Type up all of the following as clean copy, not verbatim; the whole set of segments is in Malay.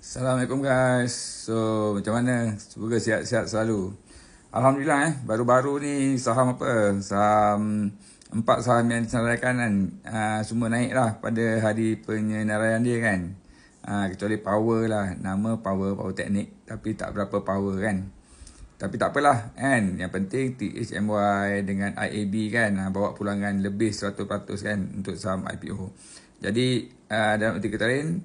Assalamualaikum guys. So macam mana? Semoga sihat-sihat selalu. Alhamdulillah baru-baru ni saham Saham 4 saham yang disenaraikan kan, semua naik lah pada hari penyenaraian dia kan. Kecuali power lah. Nama power teknik, tapi tak berapa power kan. Tapi tak apalah kan. Yang penting THMY dengan IAB kan, bawa pulangan lebih 100% kan untuk saham IPO. Jadi dalam arti kata lain,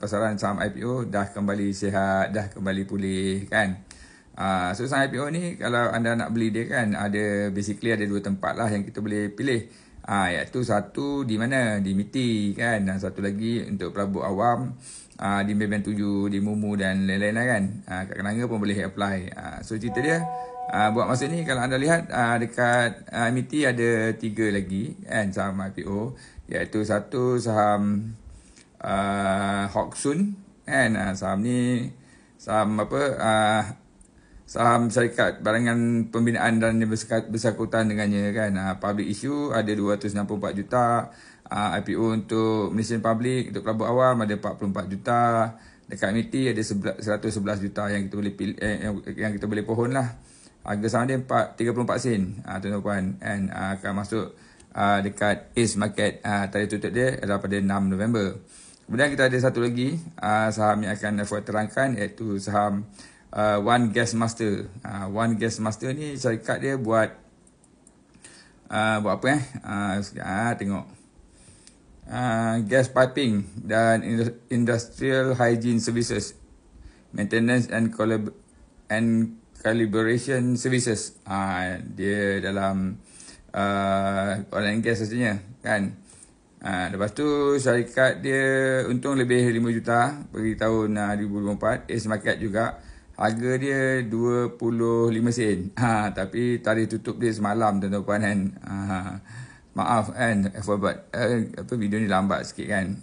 pasaran saham IPO dah kembali sihat, dah kembali pulih kan. So saham IPO ni kalau anda nak beli dia kan, basically ada dua tempat lah yang kita boleh pilih. Iaitu satu di mana? Di MITI kan, dan satu lagi untuk pelabur awam di Maybank 7, di Mumu dan lain-lain lah kan. Kat Kenanga pun boleh apply. So cerita dia, buat masa ni kalau anda lihat dekat MITI ada 3 lagi kan saham IPO, iaitu satu saham Hoksun kan. Saham ni saham saham syarikat barangan pembinaan dan bersangkutan dengannya kan. Public issue ada 264 juta. IPO untuk Malaysian Public, untuk pelabur awam ada 44 juta. Dekat MITI ada 111 juta yang kita boleh pilih, yang kita boleh pohon lah. Harga saham dia 34 sen tuan-tuan, and akan masuk dekat Ace Market. Tarikh tutup dia adalah pada 6 November. Kemudian kita ada satu lagi saham yang akan saya terangkan, iaitu saham One Gas Master. One Gas Master ni syarikat dia buat apa tengok gas piping dan industrial hygiene services, maintenance and calibration services. Dia dalam oil and gas rasanya kan. Lepas tu syarikat dia untung lebih 5 juta bagi tahun 2024. Ace Market juga, harga dia 25 sen. Tapi tarikh tutup dia semalam tuan-tuan kan. Maaf kan, video ni lambat sikit kan.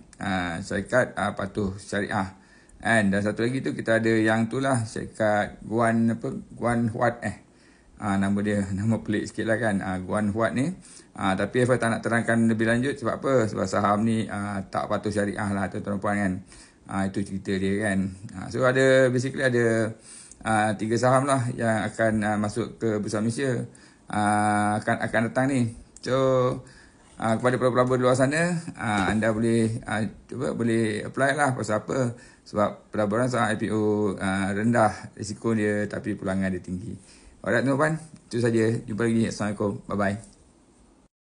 Syarikat patuh syariah. Dan satu lagi tu kita ada yang tu lah, syarikat Guan Huat nama dia, nama pelik sikit lah kan. Guan Huat ni. Tapi saya tak nak terangkan lebih lanjut. Sebab apa? Sebab saham ni tak patuh syariah lah tuan-tuan kan. Itu cerita dia kan. So basically ada 3 saham lah yang akan masuk ke Bursa Malaysia akan datang ni. So kepada pelabur di luar sana, anda boleh boleh apply lah. Pasal apa? Sebab pelaburan saham IPO rendah risiko dia, tapi pulangan dia tinggi. Alright tuan-tuan, itu saja. Jumpa lagi. Assalamualaikum. Bye bye.